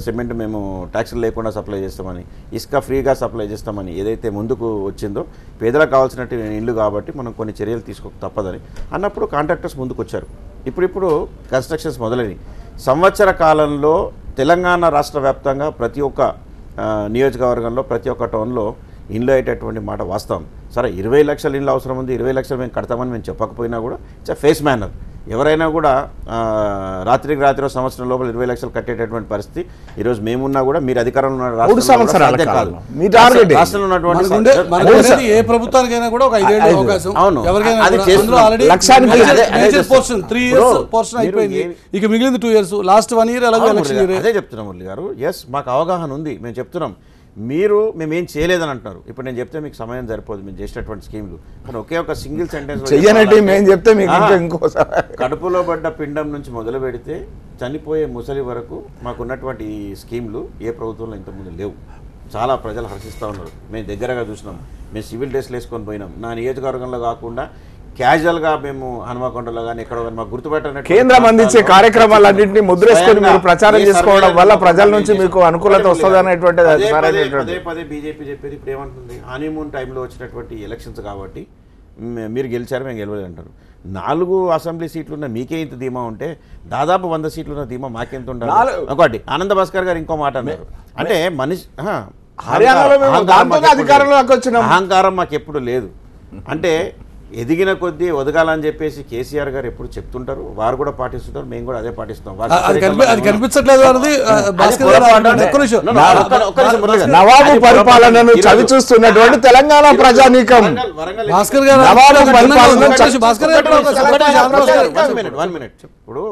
సిమెంట్ మేము ట్యాక్సులు లేకుండా సప్లై చేస్తామని, ఇసుక ఫ్రీగా సప్లై చేస్తామని ఏదైతే ముందుకు వచ్చిందో, పేదలకు కావాల్సినట్టు ఇల్లు కాబట్టి మనం కొన్ని చర్యలు తీసుకోక తప్పదని అన్నప్పుడు కాంట్రాక్టర్స్ ముందుకు వచ్చారు. ఇప్పుడు కన్స్ట్రక్షన్స్ మొదలైనవి. సంవత్సర కాలంలో తెలంగాణ రాష్ట్ర వ్యాప్తంగా ప్రతి ఒక్క నియోజకవర్గంలో ప్రతి ఒక్క టౌన్లో ఇండ్లు అయ్యేటటువంటి మాట వాస్తవం. సరే 20 లక్షల ఇండ్లు అవసరం ఉంది, 20 లక్షలు మేము కడతామని మేము చెప్పకపోయినా కూడా ఇట్స్ ఫేస్ మేనర్. ఎవరైనా కూడా రాత్రికి రాత్రి సంవత్సరం లోపల 20 లక్షలు కట్టేటటువంటి పరిస్థితి ఈరోజు మేమున్నా కూడా మీరు అధికారంలో ఉన్న రాష్ట్రంలో ఉన్నటువంటి ఏ ప్రభుత్వానికైనా కూడా ఒక 5 ఏళ్ల అవకాశం. అవును, ఎవరికైనా అది కూడా అందులో already లక్షానికి major portion 3 years portion అయిపోయింది. ఇక మిగిలింది 2 years. లాస్ట్ 1 year అలాగే ఎలక్షన్ ఇయర్. అదే చెప్తున్నాం మురళి గారు. ఎస్, మాకు అవగాహన ఉంది, మేము చెప్తున్నాం. మేమేం చేయలేదని అంటున్నారు. ఇప్పుడు నేను చెప్తే మీకు సమయం సరిపోదు మేము చేసినటువంటి స్కీమ్లు. కానీ ఒకే ఒక సింగిల్ సెంటెన్స్ కడుపులో పడ్డ పిండం నుంచి మొదలు పెడితే చనిపోయే ముసలి వరకు మాకున్నటువంటి ఈ స్కీమ్లు ఏ ప్రభుత్వంలో ఇంతకుముందు లేవు. చాలా ప్రజలు హర్షిస్తూ ఉన్నారు. మేము దగ్గరగా చూసినాం, మేము సివిల్ డ్రెస్లు వేసుకొని పోయినాం. నా నియోజకవర్గంలో కాకుండా క్యాజువల్గా మేము హనుమకొండలో కానీ ఎక్కడో కానీ మాకు గుర్తుపెట్టిన కేంద్రం అందించే కార్యక్రమాలన్నింటినీ ముద్రేసుకొని మీరు ప్రచారం చేసుకోవడం వల్ల ప్రజల నుంచి మీకు అనుకూలత వస్తుంది అనేటువంటిది పదే పదే బీజేపీ చెప్పేది. ఇప్పుడు ఏమంటుంది, హనీమూన్ టైంలో వచ్చినటువంటి ఎలక్షన్స్ కాబట్టి మీరు గెలిచారు మేము గెలవలేదు అంటారు. 4 అసెంబ్లీ సీట్లు ఉన్న మీకే ఇంత ధీమా ఉంటే దాదాపు 100 సీట్లు ఉన్న ధీమా మాకెంత ఉండాలి. ఒకటి ఆనంద భాస్కర్ గారు ఇంకో మాట అన్నారు, అంటే మనిషి అహంకారం మాకు ఎప్పుడు లేదు. అంటే ఎదిగిన కొద్దీ ఒదగాలని చెప్పేసి కేసీఆర్ గారు ఎప్పుడు చెప్తుంటారు, వారు కూడా పాటిస్తుంటారు, మేము కూడా అదే పాటిస్తాం. అది కనిపించట్లేదు అన్నది నవాబు పరిపాలనను చవి చూస్తున్నటువంటి తెలంగాణ ప్రజానీకం. భాస్కర్ గారు ఇప్పుడు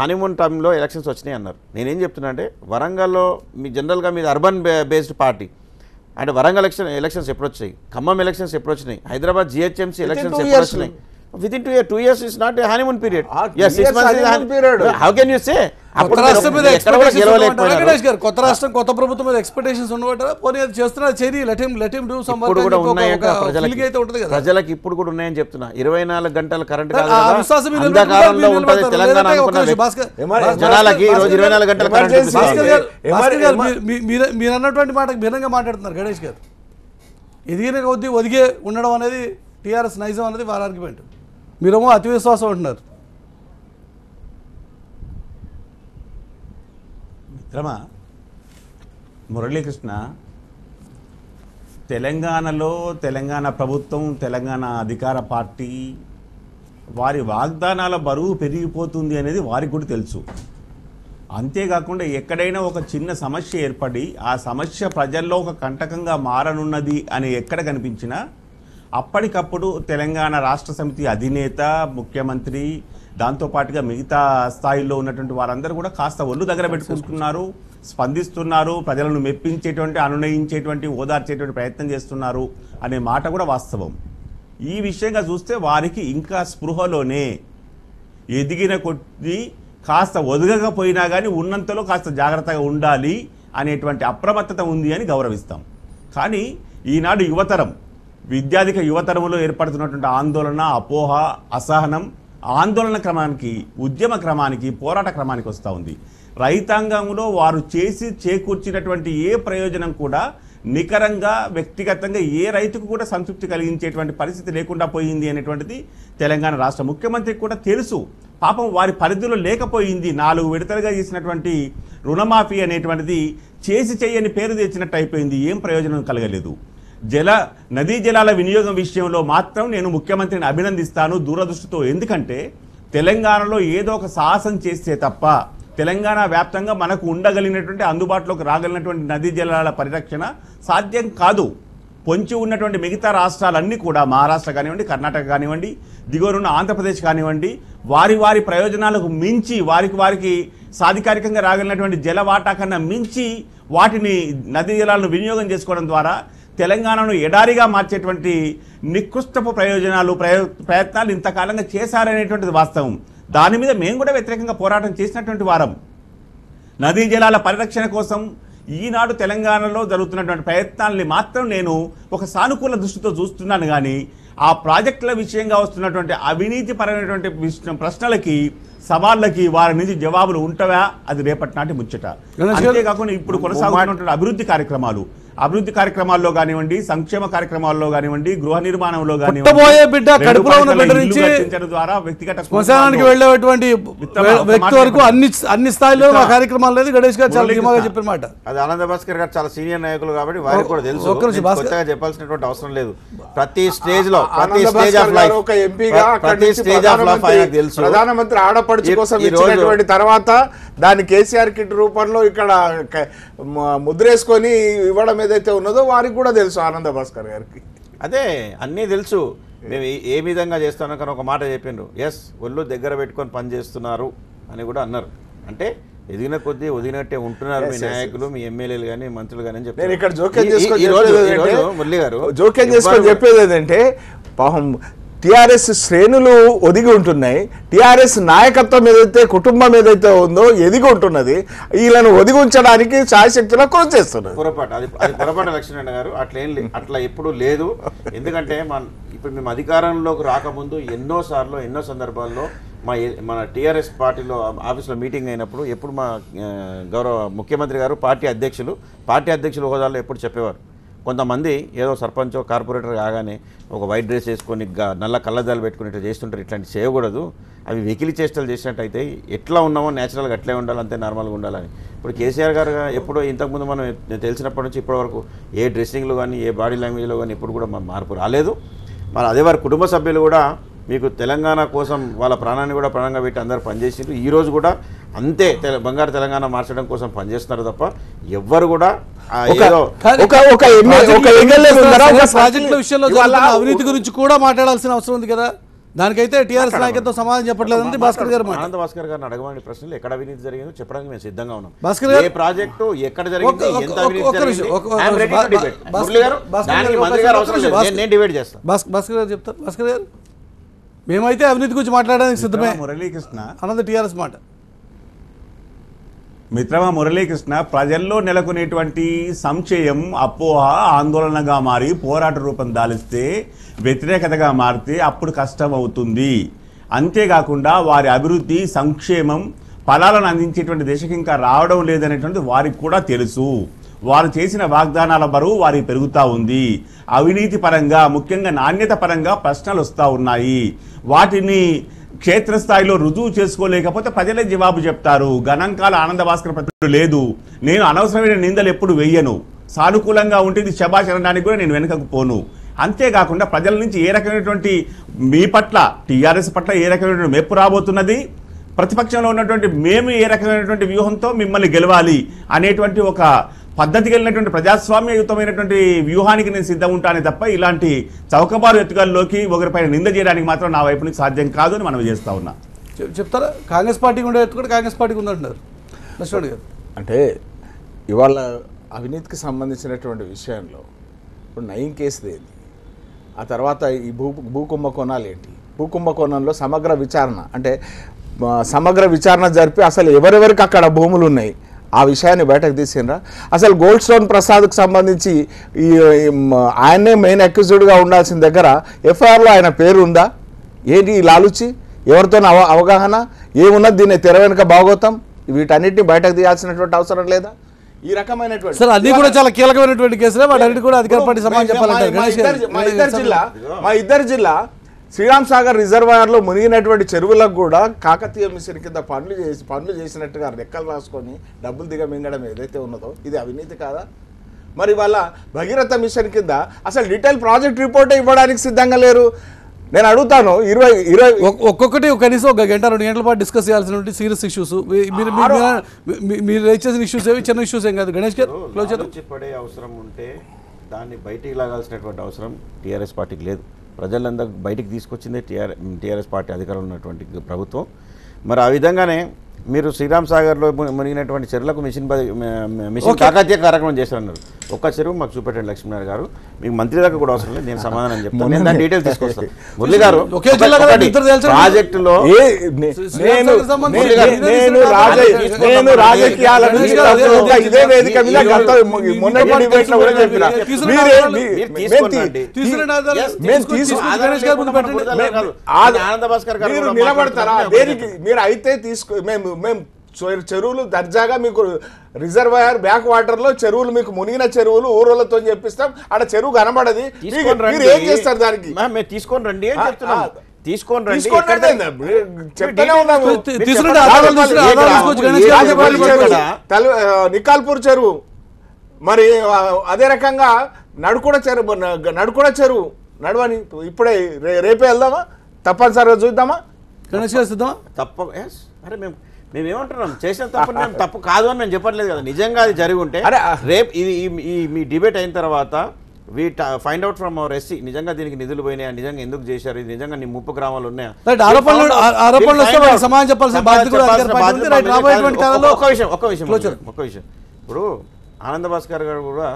హనీమూన్ టైంలో ఎలక్షన్స్ వచ్చినాయి అన్నారు. నేనేం చెప్తున్నా అంటే వరంగల్లో మీ జనరల్గా మీది అర్బన్ బేస్డ్ పార్టీ. అంటే వరంగల్ ఎలక్షన్స్ ఎప్పుడు వచ్చాయి, ఖమ్మం ఎలక్షన్స్ ఎప్పుడు వచ్చినాయి, హైదరాబాద్ జిహెచ్ఎంసీ ఎలక్షన్స్ ఎప్పుడు వచ్చినాయి. Within 2 years is not a honeymoon period. Yes, 6 months is a honeymoon period. How can you say? కొత్త రాష్ట్రం కొత్త ప్రభుత్వం మీద ఎక్స్పెక్టేషన్స్ ఉన్నవాట పోనీ అది చేస్తున్నా చేరి let him do some work అయితే ఉంటది కదా. ప్రజలకు ఇప్పుడు కూడా ఉన్నాయని చెప్తున్నా. 24 గంటల కరెంట్ కాదు కదా, అంధకారంలో ఉంటది తెలంగాణ అనుకున్న జనాలకి ఈ రోజు 24 గంటల కరెంట్. మీరు అన్నటువంటి మాట భిన్నంగా మాట్లాడుతున్నారు గణేష్ గారు. ఎదిగిన కొద్దీ ఒదిగే ఉండడం అనేది టీఆర్ఎస్ నైజం అనేది వారి ఆర్గ్యుమెంట్. మీరేమో అతి విశ్వాసం అంటున్నారు. మిత్రమా మురళీకృష్ణ, తెలంగాణలో తెలంగాణ ప్రభుత్వం, తెలంగాణ అధికార పార్టీ వారి వాగ్దానాల బరువు పెరిగిపోతుంది అనేది వారికి కూడా తెలుసు. అంతేకాకుండా ఎక్కడైనా ఒక చిన్న సమస్య ఏర్పడి ఆ సమస్య ప్రజల్లో ఒక కంటకంగా మారనున్నది అని ఎక్కడ కనిపించినా అప్పటికప్పుడు తెలంగాణ రాష్ట్ర సమితి అధినేత, ముఖ్యమంత్రి, దాంతోపాటుగా మిగతా స్థాయిలో ఉన్నటువంటి వారందరూ కూడా కాస్త ఒళ్ళు దగ్గర పెట్టుకుంటున్నారు, స్పందిస్తున్నారు, ప్రజలను మెప్పించేటువంటి, అనునయించేటువంటి, ఓదార్చేటువంటి ప్రయత్నం చేస్తున్నారు అనే మాట కూడా వాస్తవం. ఈ విషయంగా చూస్తే వారికి ఇంకా స్పృహలోనే ఎదిగిన కొద్దీ కాస్త ఒదగకపోయినా కానీ ఉన్నంతలో కాస్త జాగ్రత్తగా ఉండాలి అనేటువంటి అప్రమత్తత ఉంది అని గౌరవిస్తాం. కానీ ఈనాడు యువతరం, విద్యాధిక యువతరంలో ఏర్పడుతున్నటువంటి ఆందోళన, అపోహ, అసహనం ఆందోళన క్రమానికి, ఉద్యమ క్రమానికి, పోరాట క్రమానికి వస్తూ ఉంది. రైతాంగంలో వారు చేకూర్చినటువంటి ఏ ప్రయోజనం కూడా నికరంగా, వ్యక్తిగతంగా ఏ రైతుకు కూడా సంతృప్తి కలిగించేటువంటి పరిస్థితి లేకుండా పోయింది అనేటువంటిది తెలంగాణ రాష్ట్ర ముఖ్యమంత్రికి కూడా తెలుసు. పాపం వారి పరిధిలో లేకపోయింది. 4 విడతలుగా చేసినటువంటి రుణమాఫీ అనేటువంటిది చేసి చేయని పేరు తెచ్చినట్టు అయిపోయింది. ఏం ప్రయోజనం కలగలేదు. నదీ జలాల వినియోగం విషయంలో మాత్రం నేను ముఖ్యమంత్రిని అభినందిస్తాను దూరదృష్టితో. ఎందుకంటే తెలంగాణలో ఏదో ఒక సాహసం చేస్తే తప్ప తెలంగాణ వ్యాప్తంగా మనకు ఉండగలిగినటువంటి, అందుబాటులోకి రాగలిగినటువంటి నదీ జలాల పరిరక్షణ సాధ్యం కాదు. పొంచి ఉన్నటువంటి మిగతా రాష్ట్రాలన్నీ కూడా, మహారాష్ట్ర కానివ్వండి, కర్ణాటక కానివ్వండి, దిగువనున్న ఆంధ్రప్రదేశ్ కానివ్వండి, వారి ప్రయోజనాలకు మించి, వారికి సాధికారికంగా రాగలిగినటువంటి జల వాటా కన్నా మించి వాటిని, నదీ జలాలను వినియోగం చేసుకోవడం ద్వారా తెలంగాణను ఎడారిగా మార్చేటువంటి నికృష్టపు ప్రయత్నాలు ఇంతకాలంగా చేశారనేటువంటిది వాస్తవం. దాని మీద మేము కూడా వ్యతిరేకంగా పోరాటం చేసినటువంటి వారం. నదీ జలాల పరిరక్షణ కోసం ఈనాడు తెలంగాణలో జరుగుతున్నటువంటి ప్రయత్నాలని మాత్రం నేను ఒక సానుకూల దృష్టితో చూస్తున్నాను. కానీ ఆ ప్రాజెక్టుల విషయంగా వస్తున్నటువంటి అవినీతిపరమైనటువంటి ప్రశ్నలకి, సవాళ్ళకి వారి నుంచి జవాబులు ఉంటావా, అది రేపటి నాటి ముచ్చట. అంతేకాకుండా ఇప్పుడు కొనసాగుతున్నటువంటి అభివృద్ధి కార్యక్రమాలు, అభివృద్ధి కార్యక్రమాల్లో కానివ్వండి, సంక్షేమ కార్యక్రమాల్లో కానివ్వండి, గృహ నిర్మాణంలో పుట్టబోయే బిడ్డ కడుపులో ఉన్న బిడ్డ నుంచి ద్వారా వ్యక్తిగత శ్మశానానికి వెళ్ళేటువంటి వ్యక్తి వరకు అన్ని స్థాయిలో మా కార్యక్రమాలు లేదు. గణేష్ గారు చాలా ధీమాగా చెప్పిన మాట. అది ఆనంద భాస్కర్ గారు చాలా సీనియర్ నాయకులు కాబట్టి వారికి కూడా తెలుసు, కొత్తగా చెప్పాల్సినటువంటి అవసరం లేదు. ప్రతి స్టేజ్ లో ప్రతి స్టేజ్ ఆఫ్ లైఫ్ ఒక ఎంపీగా ప్రతి స్టేజ్ ఆఫ్ లైఫ్ ఆయనకు తెలుసు. ప్రధానమంత్రి ఆడపడుచు కోసం ఇచ్చినటువంటి తర్వాత దాని కేసీఆర్ కిట్ రూపంలో ఇక్కడ ముద్రేసుకొని ఇవ్వడం ఏదైతే ఉన్నదో వారికి కూడా తెలుసు ఆనంద భాస్కర్ గారికి. అదే అన్నీ తెలుసు. మేము ఏ విధంగా చేస్తానో కానీ ఒక మాట చెప్పిండ్రు, ఎస్ ఒళ్ళు దగ్గర పెట్టుకొని పని చేస్తున్నారు అని కూడా అన్నారు. అంటే ఎదిగిన కొద్దీ ఒదిగినట్టే ఉంటున్నారు మీ నాయకులు, మీ ఎమ్మెల్యేలు కానీ మంత్రులు కానీ అని చెప్పారు. ఇక్కడ జోక్యం చేసుకొని మురళి గారు జోక్యం చేసుకొని చెప్పేది ఏంటంటే పాపం టిఆర్ఎస్ శ్రేణులు ఒదిగి ఉంటున్నాయి. టిఆర్ఎస్ నాయకత్వం ఏదైతే కుటుంబం ఏదైతే ఉందో ఎదిగి ఉంటున్నది. వీళ్ళను ఒదిగి ఉంచడానికి శాయశక్తిలో కృషి చేస్తున్నారు. పొరపాటు అది పొరపాటు లక్ష్మణ గారు అట్లా ఎప్పుడు లేదు. ఎందుకంటే ఇప్పుడు మేము అధికారంలోకి రాకముందు ఎన్నో సందర్భాల్లో మన టీఆర్ఎస్ పార్టీలో ఆఫీస్లో మీటింగ్ అయినప్పుడు ఎప్పుడు మా గౌరవ ముఖ్యమంత్రి గారు పార్టీ అధ్యక్షుల హోదాలో ఎప్పుడు చెప్పేవారు, కొంతమంది ఏదో సర్పంచో కార్పొరేటర్ కాగానే ఒక వైట్ డ్రెస్ వేసుకొని నల్ల కళ్ళద్దాలు పెట్టుకుని ఇట్లా చేస్తుంటారు, ఇట్లాంటి చేయకూడదు. అవి వెకిలి చేష్టలు చేసినట్టయితే ఎట్లా ఉన్నామో న్యాచురల్గా అట్లే ఉండాలి, అంతే నార్మల్గా ఉండాలని. ఇప్పుడు కేసీఆర్ గారు ఎప్పుడో ఇంతకుముందు మనం తెలిసినప్పటి నుంచి ఇప్పటివరకు ఏ డ్రెస్సింగ్లో కానీ ఏ బాడీ లాంగ్వేజ్లో కానీ ఎప్పుడు కూడా మార్పు రాలేదు. మరి అదే వారి కుటుంబ సభ్యులు కూడా మీకు తెలంగాణ కోసం వాళ్ళ ప్రాణాన్ని కూడా ప్రాణంగా పెట్టి అందరూ పనిచేసిండ్రు. ఈరోజు కూడా అంతే బంగారు తెలంగాణ మార్చడం కోసం పనిచేస్తున్నారు తప్ప ఎవ్వరు కూడా అవినీతి గురించి కూడా మాట్లాడాల్సిన అవసరం ఉంది కదా. దానికైతే టీఆర్ఎస్ నాయకత్వం సమాధానం చెప్పట్లేదంటే భాస్కర్ గారు ఆనంద భాస్కర్ గారిని అడగమని ప్రశ్నలు ఎక్కడ అవినీతి జరిగిందో చెప్పడానికి మేము సిద్ధంగా ఉన్నాం. భాస్కర్ గారు ఏ ప్రాజెక్టు ఎక్కడ జరిగింది, ఎంత అవినీతి జరిగింది, మంత్రి గారు అవసరం లేదు, నేను డిబేట్ చేస్తాను. భాస్కర్ గారు చెప్తారు. భాస్కర్ గారు మేమైతే అవినీతి గురించి మాట్లాడడానికి సిద్ధమే. మురళీకృష్ణ అన్నది టీఆర్ఎస్ మాట. మిత్రమా మురళీకృష్ణ, ప్రజల్లో నెలకొనేటువంటి సంశయం, అపోహ, ఆందోళనగా మారి పోరాట రూపం దాలిస్తే, వ్యతిరేకతగా మారితే అప్పుడు కష్టం అవుతుంది. అంతేకాకుండా వారి అభివృద్ధి, సంక్షేమం, ఫలాలను అందించేటువంటి దిశకి ఇంకా రావడం లేదనేటువంటి వారికి కూడా తెలుసు. వారు చేసిన వాగ్దానాల బరువు వారికి పెరుగుతూ ఉంది. అవినీతి పరంగా, ముఖ్యంగా నాణ్యత పరంగా ప్రశ్నలు వస్తూ ఉన్నాయి. వాటిని క్షేత్రస్థాయిలో రుజువు చేసుకోలేకపోతే ప్రజలే జవాబు చెప్తారు. గణాంకాల ఆనంద భాస్కర్ ప్రతినిధులు లేదు. నేను అనవసరమైన నిందలు ఎప్పుడు వెయ్యను. సానుకూలంగా ఉంటుంది శభాష్ అనడానికి కూడా నేను వెనుకకు పోను. అంతేకాకుండా ప్రజల నుంచి ఏ రకమైనటువంటి మీ పట్ల, టీఆర్ఎస్ పట్ల ఏ రకమైనటువంటి మెప్పు రాబోతున్నది, ప్రతిపక్షంలో ఉన్నటువంటి మేము ఏ రకమైనటువంటి వ్యూహంతో మిమ్మల్ని గెలవాలి అనేటువంటి ఒక పద్ధతి కలిగినటువంటి ప్రజాస్వామ్యయుతమైనటువంటి వ్యూహానికి నేను సిద్ధం ఉంటానే తప్ప ఇలాంటి చౌకబారు ఎత్తుగాల్లోకి ఒకరిపైన నింద చేయడానికి మాత్రం నా వైపు నుంచి సాధ్యం కాదు అని మనం చేస్తా ఉన్నా. చెప్తారా? కాంగ్రెస్ పార్టీకి ఉండే ఎత్తు కూడా కాంగ్రెస్ పార్టీకి ఉందంటున్నారు లక్ష్మణ్ గారు. అంటే ఇవాళ అవినీతికి సంబంధించినటువంటి విషయంలో ఇప్పుడు నయం కేసుది ఏంటి, ఆ తర్వాత ఈ భూకుంభకోణాలు ఏంటి, భూకుంభకోణంలో సమగ్ర విచారణ జరిపి అసలు ఎవరెవరికి అక్కడ భూములు ఉన్నాయి ఆ విషయాన్ని బయటకు తీసిండ్రా? అసలు గోల్డ్ స్టోన్ ప్రసాద్కి సంబంధించి ఆయనే మెయిన్ అక్యూజ్డ్గా ఉండాల్సిన దగ్గర ఎఫ్ఐఆర్లో ఆయన పేరు ఉందా? ఏంటి ఈ లాలుచి? ఎవరితో అవగాహన ఏమున్నది? దీన్ని తెర వెనుక భాగోతం వీటన్నిటిని బయటకు తీయాల్సినటువంటి అవసరం లేదా? ఈ రకమైనటువంటి సార్ అన్ని కూడా చాలా కీలకమైనటువంటి కేసులే, వాటి కూడా అధికార పార్టీ సమాధానం చెప్పాలంటే మా ఇద్దరు జిల్లా శ్రీరామ్ సాగర్ రిజర్వాయర్లో మునిగినటువంటి చెరువులకు కూడా కాకతీయ మిషన్ కింద పనులు చేసినట్టుగా రెక్కలు రాసుకొని డబ్బులు దిగమింగడం ఏదైతే ఉన్నదో ఇది అవినీతి కాదా? మరి వాళ్ళ భగీరథ మిషన్ కింద అసలు డీటెయిల్ ప్రాజెక్ట్ రిపోర్టే ఇవ్వడానికి సిద్ధంగా లేరు. నేను అడుగుతాను, 20 ఒక్కొక్కటి కనీసం 1 గంట 2 గంటల పాటు డిస్కస్ చేయాల్సిన సీరియస్ ఇష్యూస్, మీరు రైట్ చేసిన ఇష్యూస్ ఏవి చిన్న ఇష్యూస్ ఏం కాదు. గణేష్ గారు క్లోజ్ పడే అవసరం ఉంటే దాన్ని బయటికి లాగాల్సినటువంటి అవసరం టీఆర్ఎస్ పార్టీకి లేదు. ప్రజలందరూ బయటికి తీసుకొచ్చిందే టీఆర్ఎస్ పార్టీ అధికారంలో ఉన్నటువంటి ప్రభుత్వం. మరి ఆ విధంగానే మీరు శ్రీరామ్ సాగర్లో మునిగినటువంటి చెరువులకు మిషన్ కాకతీయ కార్యక్రమం చేశారన్నారు. ఒక్క చెరువు మాకు చూపెట్టండి లక్ష్మీనారాయణ గారు. మీకు మంత్రి దాకా కూడా అవసరం లేదు, నేను సమాధానం చెప్తాను. నేను దాని డీటెయిల్స్ తీసుకొస్తాను. మురళి గారు ప్రాజెక్టులో నేను రాజకీయాల ఇదే వేదిక మీద ఆనంద భాస్కర్ గారు నిలబడతారా? దేనికి మీరు అయితే మేము చెరువులు దర్జాగా మీకు రిజర్వాయర్ బ్యాక్ వాటర్లో చెరువులు మీకు మునిగిన చెరువులు ఊరోళ్ళతో చెప్పిస్తాం ఆడ చెరువు కనబడది. మీరు ఏం చేస్తారు దానికి? మేము తీసుకొని రండి అని చెప్తున్నాం. తీసుకొని రండి చెప్తానే ఉన్నాము. నికాల్పూర్ చెరువు మరి అదే రకంగా నడుకుడ చెరువు నడవని ఇప్పుడే రేపే వెళ్దామా? తప్పనిసరిగా చూద్దామా? తప్ప అరే మేమేమంటున్నాం చేసిన తప్పు మేము తప్పు కాదు అని మేము చెప్పట్లేదు కదా. నిజంగా అది జరిగి ఉంటే రేపు ఇది మీ డిబేట్ అయిన తర్వాత we find out from our SC నిజంగా దీనికి నిధులు పోయినాయా, నిజంగా ఎందుకు చేశారు, ఇది నిజంగా నీ 30 గ్రామాలు ఉన్నాయా. ఒక విషయం ఇప్పుడు ఆనంద భాస్కర్ గారు కూడా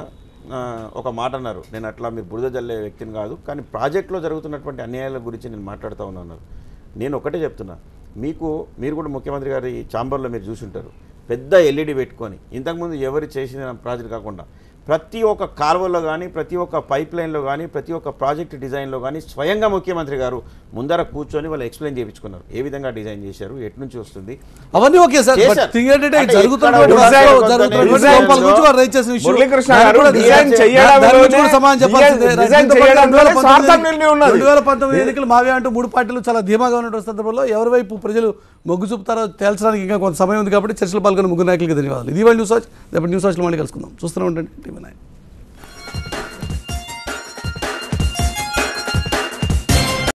ఒక మాట అన్నారు, నేను అట్లా మీరు బురద జల్లే వ్యక్తిని కాదు, కానీ ప్రాజెక్టులో జరుగుతున్నటువంటి అన్యాయాల గురించి నేను మాట్లాడుతూ ఉన్నాను. నేను ఒకటే చెప్తున్నా, మీరు కూడా ముఖ్యమంత్రి గారి ఛాంబర్లో మీరు చూసుంటారు, పెద్ద ఎల్ఈడి పెట్టుకొని ఇంతకుముందు ఎవరు చేసిన ప్రాజెక్ట్ కాకుండా ప్రతి ఒక్క కాలువలో కానీ ప్రతి ఒక్క పైప్ లైన్లో కానీ ప్రతి ఒక్క ప్రాజెక్ట్ డిజైన్లో కానీ స్వయంగా ముఖ్యమంత్రి గారు ముందర కూర్చొని వాళ్ళు ఎక్స్ప్లెయిన్ చేయించుకున్నారు, ఏ విధంగా డిజైన్ చేశారు, ఎటు నుంచి వస్తుంది అవన్నీ. ఓకే సార్, ఎన్నికలు మావే అంటూ 3 పార్టీలు చాలా ధీమాగా ఉన్న సందర్భంలో ఎవరి వైపు ప్రజలు మొగ్గు చూపుతారో తేల్చడానికి ఇంకా కొంత సమయం ఉంది కాబట్టి చర్చలు పాల్గొన్న ముగ్గురు నాయకులకి ధన్యవాదాలు. ఇది వాళ్ళ న్యూస్ వాచ్. రేపటి న్యూస్ వాచ్లో మళ్ళీ కలుసుకుందాం. చూస్తూనే ఉండండి టీవీ 9.